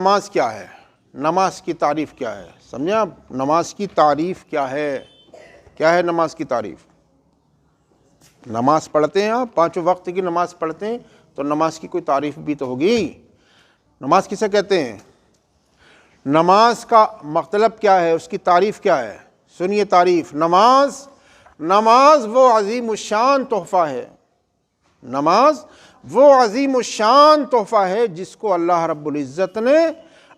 نماز کیا ہے؟ نماز کی تعریف کیا ہے؟ سمجھیں آپ، نماز کی تعریف کیا ہے؟ کیا ہے نماز کی تعریف؟ نماز پڑھتے ہیں آپ، پانچوں وقت کی نماز پڑھتے ہیں، تو نماز کی کوئی تعریف بھی تو ہوگی۔ نماز کسے کہتے ہیں؟ نماز کا مطلب کیا ہے؟ اس کی تعریف کیا ہے؟ سنیے تعریف۔ نماز وہ عظیم الشان تحفہ ہے، نماز وہ عظیم الشان تحفہ ہے جس کو اللہ رب العزت نے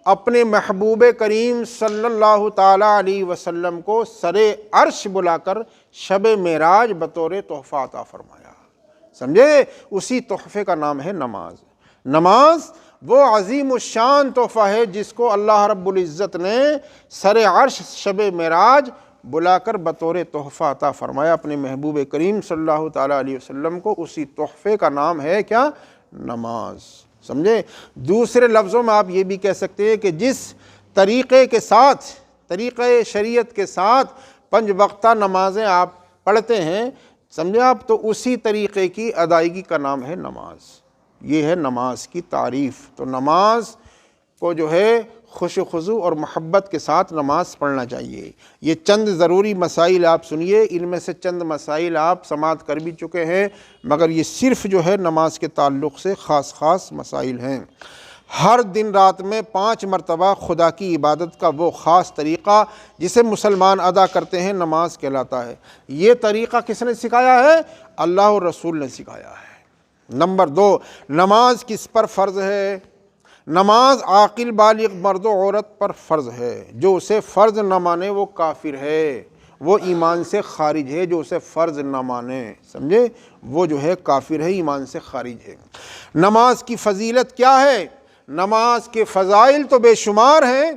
اپنے محبوب کریم صلی اللہ تعالیٰ علیہ وسلم کو سر عرش بلا کر شب معراج بطور تحفہ عطا فرمایا۔ سمجھے؟ اسی تحفے کا نام ہے نماز۔ نماز وہ عظیم الشان تحفہ ہے جس کو اللہ رب العزت نے سر عرش شب معراج بلا کر بطور تحفہ عطا فرمایا اپنے محبوب کریم صلی اللہ تعالیٰ علیہ وسلم کو۔ اسی تحفے کا نام ہے کیا؟ نماز۔ سمجھے؟ دوسرے لفظوں میں آپ یہ بھی کہہ سکتے ہیں کہ جس طریقے کے ساتھ، طریقے شریعت کے ساتھ 5 وقتہ نمازیں آپ پڑھتے ہیں، سمجھے آپ، تو اسی طریقے کی ادائیگی کا نام ہے نماز۔ یہ ہے نماز کی تعریف۔ تو نماز کو جو ہے خوش و خضوع اور محبت کے ساتھ نماز پڑھنا چاہیے۔ یہ چند ضروری مسائل آپ سنیے، ان میں سے چند مسائل آپ سماعت کر بھی چکے ہیں، مگر یہ صرف جو ہے نماز کے تعلق سے خاص مسائل ہیں۔ ہر دن رات میں 5 مرتبہ خدا کی عبادت کا وہ خاص طریقہ جسے مسلمان ادا کرتے ہیں نماز کہلاتا ہے۔ یہ طریقہ کس نے سکھایا ہے؟ اللہ اور رسول نے سکھایا ہے۔ نمبر 2، نماز کس پر فرض ہے؟ نماز عاقل بالغ مرد و عورت پر فرض ہے۔ جو اسے فرض نہ مانے وہ کافر ہے، وہ ایمان سے خارج ہے۔ جو اسے فرض نہ مانے، سمجھے، وہ جو ہے کافر ہے، ایمان سے خارج ہے۔ نماز کی فضیلت کیا ہے؟ نماز کے فضائل تو بے شمار ہیں۔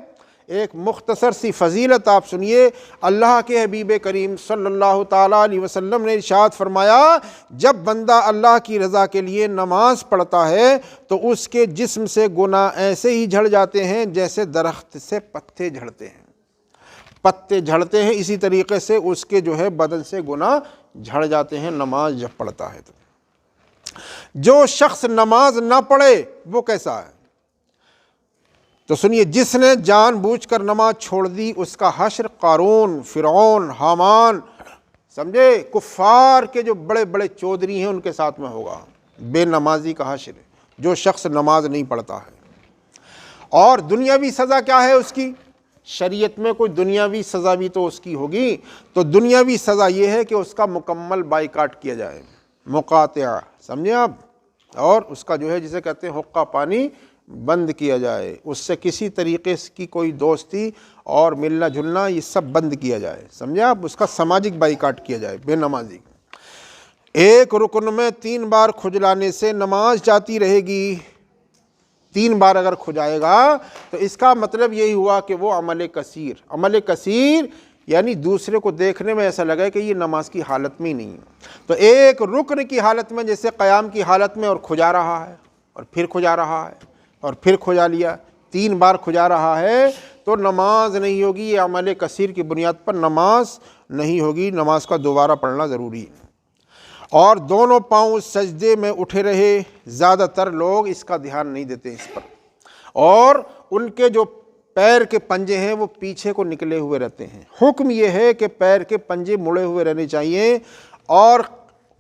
ایک مختصر سی فضیلت آپ سنیے۔ اللہ کے حبیب کریم صلی اللہ تعالیٰ علیہ وسلم نے ارشاد فرمایا، جب بندہ اللہ کی رضا کے لیے نماز پڑھتا ہے تو اس کے جسم سے گناہ ایسے ہی جھڑ جاتے ہیں جیسے درخت سے پتے جھڑتے ہیں۔ پتے جھڑتے ہیں، اسی طریقے سے اس کے جو ہے بدن سے گناہ جھڑ جاتے ہیں نماز جب پڑھتا ہے تو۔ جو شخص نماز نہ پڑھے وہ کیسا ہے؟ تو سنیے، جس نے جان بوجھ کر نماز چھوڑ دی اس کا حشر قارون، فرعون، حامان، سمجھے، کفار کے جو بڑے بڑے چودھری ہیں ان کے ساتھ میں ہوگا۔ بے نمازی کا حشر ہے جو شخص نماز نہیں پڑھتا ہے۔ اور دنیاوی سزا کیا ہے اس کی؟ شریعت میں کوئی دنیاوی سزا بھی تو اس کی ہوگی۔ تو دنیاوی سزا یہ ہے کہ اس کا مکمل بائیکاٹ کیا جائے، مقاطعہ، سمجھے آپ، اور اس کا جو ہے جسے کہتے ہیں حقہ پانی بند کیا جائے، اس سے کسی طریقے کی کوئی دوستی اور ملنا جلنا یہ سب بند کیا جائے، سمجھے آپ، اس کا سماجک بائیکاٹ کیا جائے بے نمازی۔ ایک رکن میں 3 بار کھجلانے سے نماز جاتی رہے گی۔ 3 بار اگر کھجائے گا تو اس کا مطلب یہی ہوا کہ وہ عمل کثیر یعنی دوسرے کو دیکھنے میں ایسا لگا کہ یہ نماز کی حالت میں ہی نہیں ہے۔ تو ایک رکن کی حالت میں، جیسے قیام کی حالت میں، اور کھجا رہا ہے اور پھر کھجا رہا ہے اور پھر کھجا لیا، 3 بار کھجا رہا ہے تو نماز نہیں ہوگی۔ یہ عمل کثیر کی بنیاد پر نماز نہیں ہوگی، نماز کا دوبارہ پڑھنا ضروری ہے۔ اور دونوں پاؤں سجدے میں اٹھے رہے۔ زیادہ تر لوگ اس کا دھیان نہیں دیتے اس پر، اور ان کے جو پیر کے پنجے ہیں وہ پیچھے کو نکلے ہوئے رہتے ہیں۔ حکم یہ ہے کہ پیر کے پنجے مڑے ہوئے رہنے چاہیے اور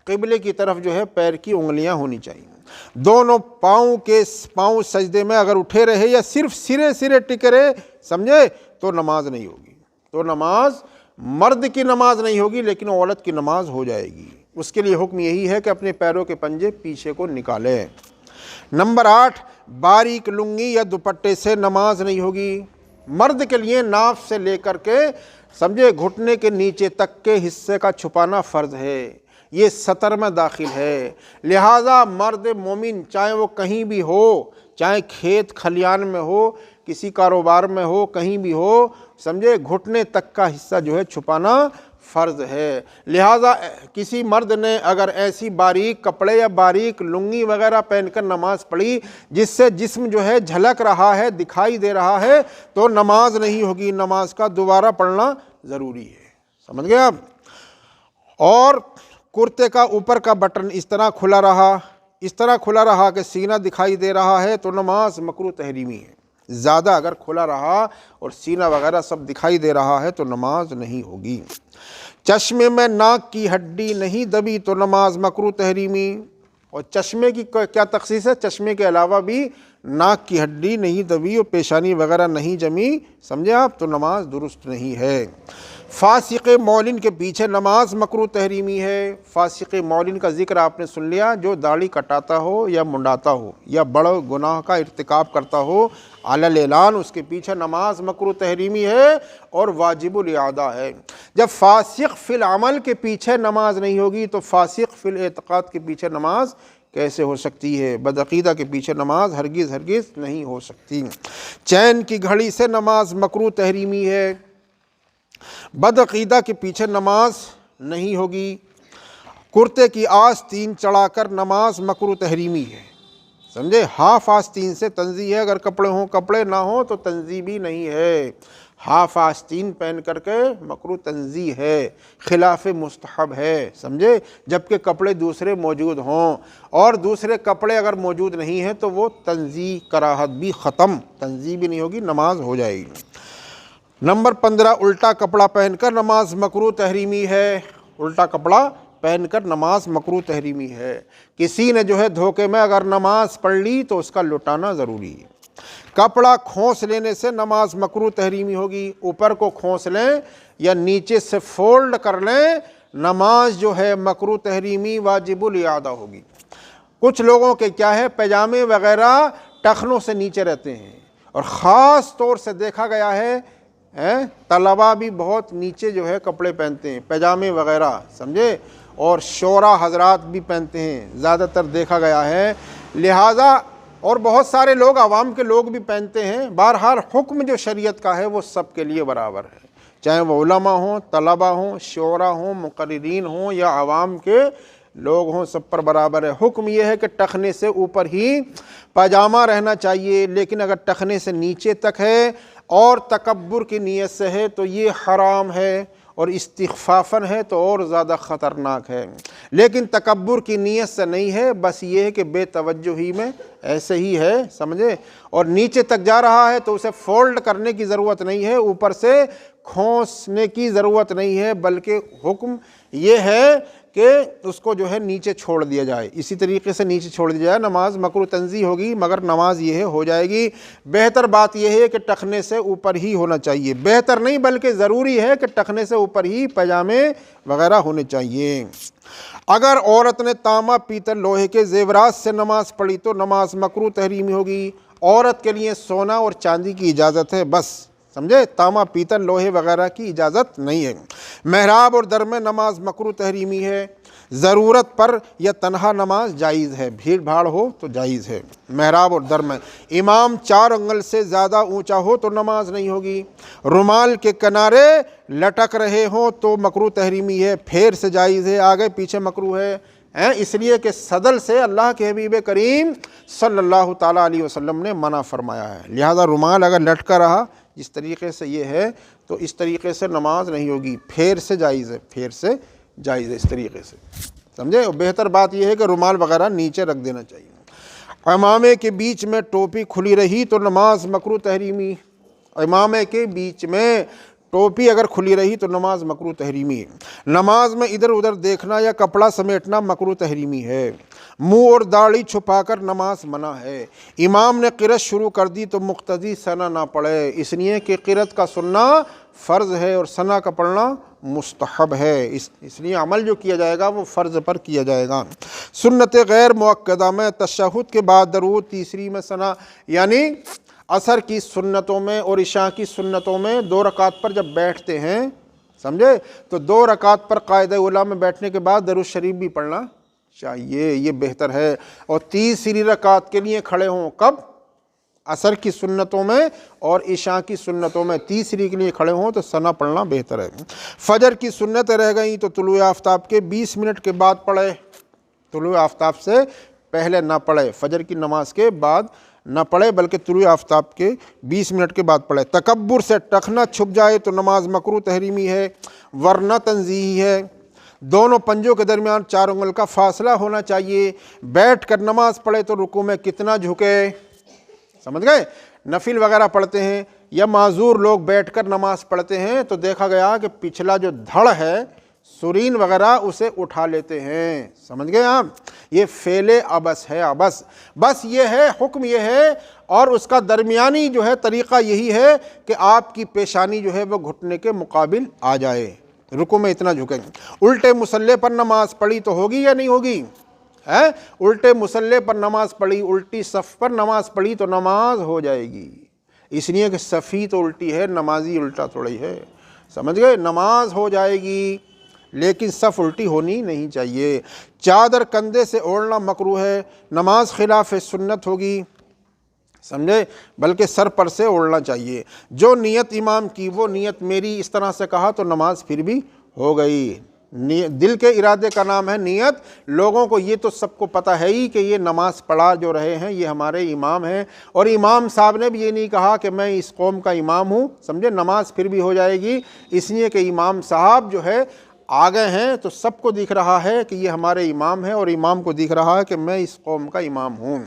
قبلے کی طرف جو ہے پیر کی انگلیاں ہونی چاہیے۔ دونوں پاؤں سجدے میں اگر اٹھے رہے یا صرف سرے ٹکے رہے، سمجھے، تو نماز نہیں ہوگی۔ تو نماز مرد کی نماز نہیں ہوگی لیکن عورت کی نماز ہو جائے گی۔ اس کے لیے حکم یہی ہے کہ اپنے پیروں کے پنجے پیچھے کو نکالے۔ نمبر 8، باریک لنگی یا دوپٹے سے نماز نہیں ہوگی۔ مرد کے لیے ناف سے لے کر کے، سمجھے، گھٹنے کے نیچے تک کے حصے کا چھپانا فرض ہے، یہ سطر میں داخل ہے۔ لہٰذا مرد مومن چاہے وہ کہیں بھی ہو، چاہے کھیت کھلیان میں ہو، کسی کاروبار میں ہو، کہیں بھی ہو، سمجھے، گھٹنے تک کا حصہ جو ہے چھپانا فرض ہے۔ لہٰذا کسی مرد نے اگر ایسی باریک کپڑے یا باریک لنگی وغیرہ پہن کر نماز پڑھی جس سے جسم جو ہے جھلک رہا ہے، دکھائی دے رہا ہے، تو نماز نہیں ہوگی، نماز کا دوبارہ پڑھنا ضروری ہے۔ سمجھ گئے آپ؟ اور کرتے کا اوپر کا بٹن اس طرح کھلا رہا کہ سینہ دکھائی دے رہا ہے تو نماز مکروہ تحریمی ہے۔ زیادہ اگر کھلا رہا اور سینہ وغیرہ سب دکھائی دے رہا ہے تو نماز نہیں ہوگی۔ چشمے میں ناک کی ہڈی نہیں دبی تو نماز مکروہ تحریمی، اور چشمے کی کیا تخصیص ہے؟ چشمے کے علاوہ بھی ناک کی ہڈی نہیں دبی اور پیشانی وغیرہ نہیں جمی، سمجھے آپ، تو نماز درست نہیں ہے۔ فاسق معلن کے پیچھے نماز مکروہ تحریمی ہے۔ فاسق معلن کا ذکر آپ نے سن لیا، جو داڑھی کٹاتا ہو یا منڈاتا ہو یا بڑا گناہ کا ارتکاب کرتا ہو علی الاعلان، اس کے پیچھے نماز مکروہ تحریمی ہے اور واجب الاعادہ ہے۔ جب فاسق فی العمل کے پیچھے نماز نہیں ہوگی تو فاسق فی الاعتقاد کے پیچھے نماز کیسے ہو سکتی ہے؟ بدعقیدہ کے پیچھے نماز ہرگز نہیں ہو سکتی۔ چین کی گھڑی سے نماز مکروہ تحریمی ہے، بدعقیدہ کے پیچھے نماز نہیں ہوگی۔ کرتے کی آستین چڑھا کر نماز مکروہ تحریمی ہے، سمجھے، ہاف آستین سے تنزیہ ہے، اگر کپڑے ہوں کپڑے نہ ہوں تو تنزیہ بھی نہیں ہے۔ ہاف آستین پہن کر کے مکروہ تنزیہ ہے، خلاف مستحب ہے، سمجھے، جبکہ کپڑے دوسرے موجود ہوں، اور دوسرے کپڑے اگر موجود نہیں ہیں تو وہ تنزیہ کراہت بھی ختم، تنزیہ بھی نہیں ہوگی، نماز ہو جائے گی۔ نمبر 15، الٹا کپڑا پہن کر نماز مکروہ تحریمی ہے۔ الٹا کپڑا پہن کر نماز مکروہ تحریمی ہے۔ کسی نے جو ہے دھوکے میں اگر نماز پڑھ لی تو اس کا لٹانا ضروری ہے۔ کپڑا کھونس لینے سے نماز مکروہ تحریمی ہوگی، اوپر کو کھونس لیں یا نیچے سے فولڈ کر لیں، نماز جو ہے مکروہ تحریمی واجب الاعادہ ہوگی۔ کچھ لوگوں کے کیا ہے، پیجامے وغیرہ ٹخنوں سے نیچے رہتے ہیں، اور خاص طور سے دیکھا گیا ہے طلبہ بھی بہت نیچے جو ہے کپڑے پہنتے ہیں، پیجامے وغیرہ، سمجھے، اور شعراء حضرات بھی پہنتے ہیں، زیادہ تر دیکھا گیا ہے، لہٰذا اور بہت سارے لوگ عوام کے لوگ بھی پہنتے ہیں۔ بہرحال حکم جو شریعت کا ہے وہ سب کے لیے برابر ہے، چاہے وہ علماء ہوں، طلبہ ہوں، شعراء ہوں، مقررین ہوں یا عوام کے لوگ ہوں، سب پر برابر ہے۔ حکم یہ ہے کہ ٹخنے سے اوپر ہی پاجامہ رہنا چاہیے، لیکن اگر ٹخنے سے نیچے تک ہے اور تکبر کی نیت سے ہے تو یہ حرام ہے، اور استخفافاً ہے تو اور زیادہ خطرناک ہے۔ لیکن تکبر کی نیت سے نہیں ہے، بس یہ ہے کہ بے توجہی میں ایسے ہی ہے، سمجھے، اور نیچے تک جا رہا ہے تو اسے فولڈ کرنے کی ضرورت نہیں ہے، اوپر سے کھونسنے کی ضرورت نہیں ہے، بلکہ حکم یہ ہے کہ اس کو جو ہے نیچے چھوڑ دیا جائے، اسی طریقے سے نیچے چھوڑ دیا جائے، نماز مکروہ تنزیہ ہوگی، مگر نماز یہ ہے ہو جائے گی۔ بہتر بات یہ ہے کہ ٹخنے سے اوپر ہی ہونا چاہیے، بہتر نہیں بلکہ ضروری ہے کہ ٹخنے سے اوپر ہی پاجامے وغیرہ ہونے چاہیے۔ اگر عورت نے تانبا پیتل لوہے کے زیورات سے نماز پڑھی تو نماز مکروہ تحریمی ہوگی۔ عورت کے لیے سونا اور چاندی کی اجازت ہے بس، سمجھے، تانبا پیتل لوہے وغیرہ کی اجازت نہیں ہے۔ محراب اور در میں نماز مکروہ تحریمی ہے، ضرورت پر یا تنہا نماز جائز ہے، بھیڑ بھاڑ ہو تو جائز ہے۔ محراب اور در میں امام 4 انگل سے زیادہ اونچا ہو تو نماز نہیں ہوگی۔ رومال کے کنارے لٹک رہے ہوں تو مکروہ تحریمی ہے، پھیر سے جائز ہے، آگے پیچھے مکروہ ہے، اس لیے کہ صدل سے اللہ کے حبیب کریم صلی اللہ تعالیٰ علیہ وسلم نے منع فرمایا ہے، لہذا رومال اگر لٹکا رہا جس طریقے سے یہ ہے تو اس طریقے سے نماز نہیں ہوگی، پھیر سے جائز ہے، پھیر سے جائز ہے، اس طریقے سے، سمجھے۔ اور بہتر بات یہ ہے کہ رومال وغیرہ نیچے رکھ دینا چاہیے۔ امامے کے بیچ میں ٹوپی کھلی رہی تو نماز مکروہ تحریمی، امامے کے بیچ میں ٹوپی اگر کھلی رہی تو نماز مکروہ تحریمی ہے۔ نماز میں ادھر ادھر دیکھنا یا کپڑا سمیٹنا مکروہ تحریمی ہے۔ منہ اور داڑھی چھپا کر نماز منع ہے۔ امام نے قرأت شروع کر دی تو مقتدی ثنا نہ پڑھے، اس لیے کہ قرأت کا سننا فرض ہے اور ثنا کا پڑھنا مستحب ہے، اس لیے عمل جو کیا جائے گا وہ فرض پر کیا جائے گا۔ سنت غیر مؤکدہ میں تشہد کے بعد درود، تیسری میں ثنا، یعنی عصر کی سنتوں میں اور عشاء کی سنتوں میں 2 رکعت پر جب بیٹھتے ہیں، سمجھے، تو 2 رکعت پر قاعدہ اولیٰ میں بیٹھنے کے بعد درود شریف بھی پڑھنا چاہیے، یہ بہتر ہے۔ اور تیسری رکعت کے لیے کھڑے ہوں، کب؟ عصر کی سنتوں میں اور عشاء کی سنتوں میں تیسری کے لیے کھڑے ہوں تو ثنا پڑھنا بہتر ہے۔ فجر کی سنتیں رہ گئیں تو طلوع آفتاب کے 20 منٹ کے بعد پڑھے، طلوع آفتاب سے پہلے نہ پڑھے، فجر کی نماز کے بعد نہ پڑھے بلکہ طلوع آفتاب کے 20 منٹ کے بعد پڑھے۔ تکبر سے ٹخنا چھپ جائے تو نماز مکروہ تحریمی ہے ورنہ تنزیہی ہے۔ دونوں پنجوں کے درمیان 4 انگل کا فاصلہ ہونا چاہیے۔ بیٹھ کر نماز پڑھے تو رکوع میں کتنا جھکے، سمجھ گئے، نفل وغیرہ پڑھتے ہیں یا معذور لوگ بیٹھ کر نماز پڑھتے ہیں تو دیکھا گیا کہ پچھلا جو دھڑ ہے سرین وغیرہ اسے اٹھا لیتے ہیں. سمجھ گئے آپ؟ یہ فعل عبث ہے. عبث بس یہ ہے، حکم یہ ہے، اور اس کا درمیانی جو ہے طریقہ یہی ہے کہ آپ کی پیشانی جو ہے وہ گھٹنے کے مقابل آ جائے، رکوع میں اتنا جھکیں. الٹے مسلح پر نماز پڑھی تو ہوگی یا نہیں ہوگی؟ الٹے مسلح پر نماز پڑھی، الٹی صف پر نماز پڑھی تو نماز ہو جائے گی. اس لیے کہ صفی تو الٹی ہے، نمازی الٹا تھوڑی ہے. سمجھ گئے؟ نماز ہو جائے گی لیکن صف الٹی ہونی نہیں چاہیے. چادر کندھے سے اوڑھنا مکروہ ہے، نماز خلاف سنت ہوگی. سمجھے؟ بلکہ سر پر سے اوڑھنا چاہیے. جو نیت امام کی وہ نیت میری، اس طرح سے کہا تو نماز پھر بھی ہو گئی. دل کے ارادے کا نام ہے نیت. لوگوں کو یہ تو سب کو پتہ ہے ہی کہ یہ نماز پڑھا جو رہے ہیں یہ ہمارے امام ہیں، اور امام صاحب نے بھی یہ نہیں کہا کہ میں اس قوم کا امام ہوں. سمجھے؟ نماز پھر بھی ہو جائے گی، اس لیے کہ امام صاحب جو ہے آ گئے ہیں تو سب کو دکھ رہا ہے کہ یہ ہمارے امام ہیں، اور امام کو دکھ رہا ہے کہ میں اس قوم کا امام ہوں.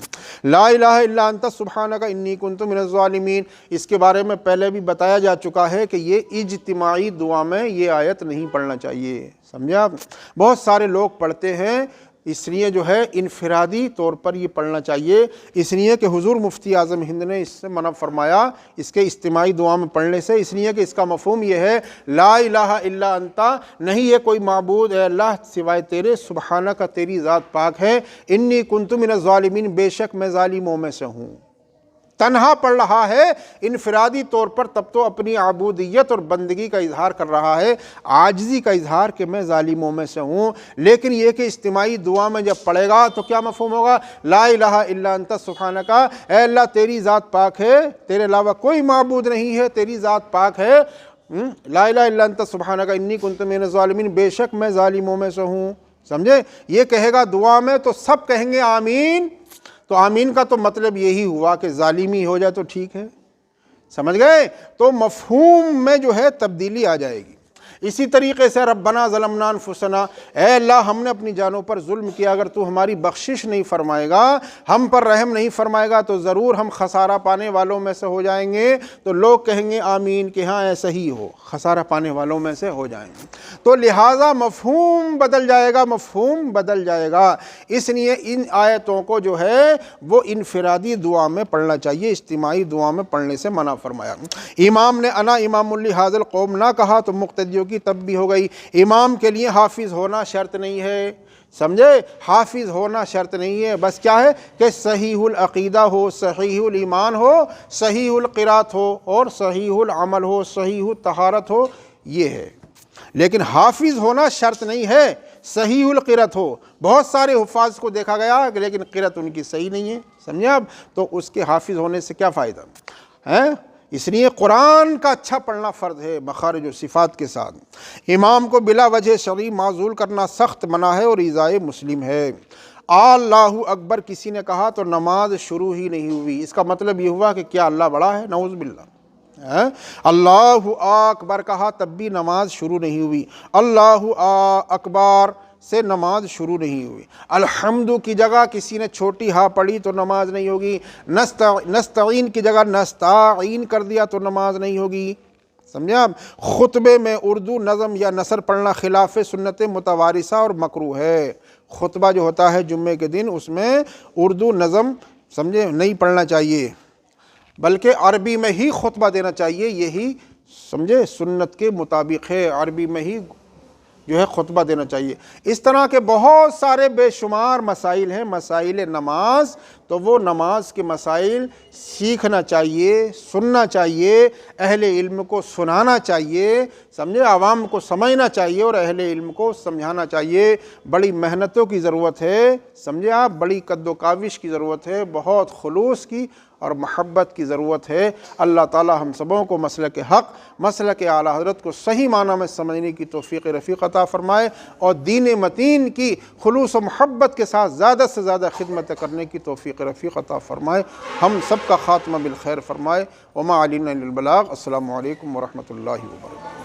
لا الہ الا انت سبحانک انی کنت من الظالمین، اس کے بارے میں پہلے بھی بتایا جا چکا ہے کہ یہ اجتماعی دعا میں یہ آیت نہیں پڑھنا چاہیے. سمجھے آپ؟ بہت سارے لوگ پڑھتے ہیں، اس لیے جو ہے انفرادی طور پر یہ پڑھنا چاہیے. اس لیے کہ حضور مفتی اعظم ہند نے اس سے منع فرمایا اس کے اجتماعی دعا میں پڑھنے سے، اس لیے کہ اس کا مفہوم یہ ہے لا الہ الا انت، نہیں ہے کوئی معبود اے اللہ سوائے تیرے، سبحانک تیری ذات پاک ہے، انی کنت من الظالمین بے شک میں ظالموں میں سے ہوں. تنہا پڑھ رہا ہے انفرادی طور پر تب تو اپنی عبودیت اور بندگی کا اظہار کر رہا ہے، عاجزی کا اظہار کہ میں ظالموں میں سے ہوں. لیکن یہ کہ اجتماعی دعا میں جب پڑھے گا تو کیا مفہوم ہوگا؟ لا الہ الا انت سبحانک، اے اللہ تیری ذات پاک ہے، تیرے علاوہ کوئی معبود نہیں ہے، تیری ذات پاک ہے. لا الہ الا انت سبحانک انی کنت من الظالمین، بے شک میں ظالموں میں سے ہوں. سمجھے؟ یہ کہے گا دعا میں تو سب کہیں گے آمین. تو آمین کا تو مطلب یہی ہوا کہ ظالمی ہو جائے تو ٹھیک ہے. سمجھ گئے؟ تو مفہوم میں جو ہے تبدیلی آ جائے گی. اسی طریقے سے ربنا ظلمنا انفسنا، اے اللہ ہم نے اپنی جانوں پر ظلم کیا، اگر تو ہماری بخشش نہیں فرمائے گا، ہم پر رحم نہیں فرمائے گا تو ضرور ہم خسارہ پانے والوں میں سے ہو جائیں گے. تو لوگ کہیں گے آمین کہ ہاں ایسا ہی ہو، خسارہ پانے والوں میں سے ہو جائیں گے. تو لہٰذا مفہوم بدل جائے گا، مفہوم بدل جائے گا. اس لیے ان آیتوں کو جو ہے وہ انفرادی دعا میں پڑھنا چاہیے، اجتماعی دعا میں پڑھنے سے منع فرمایا. امام نے انا امام لہذا القوم نہ کہا تو مقتدیوں کی تب بھی ہو گئی. امام کے لیے حافظ ہونا شرط نہیں ہے. سمجھے؟ حافظ ہونا شرط نہیں ہے، بس کیا ہے کہ صحیح العقیدہ ہو، صحیح الایمان ہو، صحیح القرات ہو، اور صحیح العمل ہو، صحیح الطہارت ہو، یہ ہے. لیکن حافظ ہونا شرط نہیں ہے، صحیح القرات ہو. بہت سارے حفاظ کو دیکھا گیا لیکن قرات ان کی صحیح نہیں ہے. سمجھے آپ؟ تو اس کے حافظ ہونے سے کیا فائدہ ہے؟ اس لیے قرآن کا اچھا پڑھنا فرض ہے مخارج و صفات کے ساتھ. امام کو بلا وجہ شرعی معزول کرنا سخت منع ہے اور ایذائے مسلم ہے. اللہ اکبر کسی نے کہا تو نماز شروع ہی نہیں ہوئی. اس کا مطلب یہ ہوا کہ کیا اللہ بڑا ہے؟ نعوذ باللہ. اللہ اکبر کہا تب بھی نماز شروع نہیں ہوئی. اللہ اکبر سے نماز شروع نہیں ہوئی. الحمد کی جگہ کسی نے چھوٹی ہا پڑھی تو نماز نہیں ہوگی. نستعین کی جگہ نستعین کر دیا تو نماز نہیں ہوگی. سمجھے آپ؟ خطبے میں اردو نظم یا نثر پڑھنا خلاف سنت متوارثہ اور مکروہ ہے. خطبہ جو ہوتا ہے جمعے کے دن اس میں اردو نظم سمجھے نہیں پڑھنا چاہیے، بلکہ عربی میں ہی خطبہ دینا چاہیے. یہی سمجھے سنت کے مطابق ہے، عربی میں ہی جو ہے خطبہ دینا چاہیے. اس طرح کے بہت سارے بے شمار مسائل ہیں، مسائل نماز. تو وہ نماز کے مسائل سیکھنا چاہیے، سننا چاہیے، اہل علم کو سنانا چاہیے. سمجھے؟ عوام کو سمجھنا چاہیے اور اہل علم کو سمجھانا چاہیے. بڑی محنتوں کی ضرورت ہے. سمجھے آپ؟ بڑی قد و کاوش کی ضرورت ہے، بہت خلوص کی اور محبت کی ضرورت ہے. اللہ تعالی ہم سبوں کو مسلک حق، مسلک اعلیٰ حضرت کو صحیح معنی میں سمجھنے کی توفیق رفیق عطا فرمائے، اور دین متین کی خلوص و محبت کے ساتھ زیادہ سے زیادہ خدمت کرنے کی توفیق رفیق عطا فرمائے. ہم سب کا خاتمہ بالخیر فرمائے. وما علینا الا البلاغ. السلام علیکم ورحمۃ اللہ وبرکاتہ.